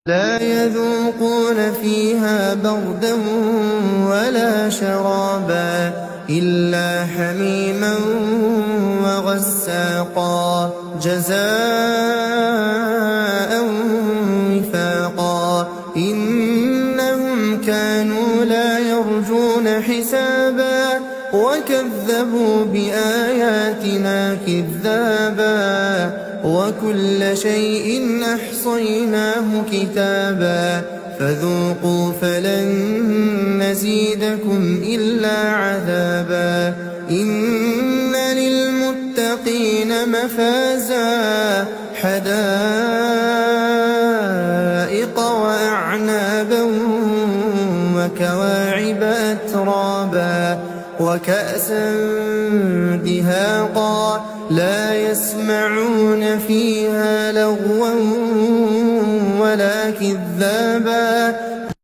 لا يذوقون فيها بردا ولا شرابا إلا حميما وغساقا جزاء وفاقا إنهم كانوا لا يرجون حسابا وكذبوا بآياتنا كذابا وكل شيء أحصيناه كتابا فذوقوا فلن نزيدكم إلا عذابا إن للمتقين مفازا حدائق وأعنابا وكواعب أترابا وكأسا دهاقا لا يسمعون فيها لغوا ولا كذابا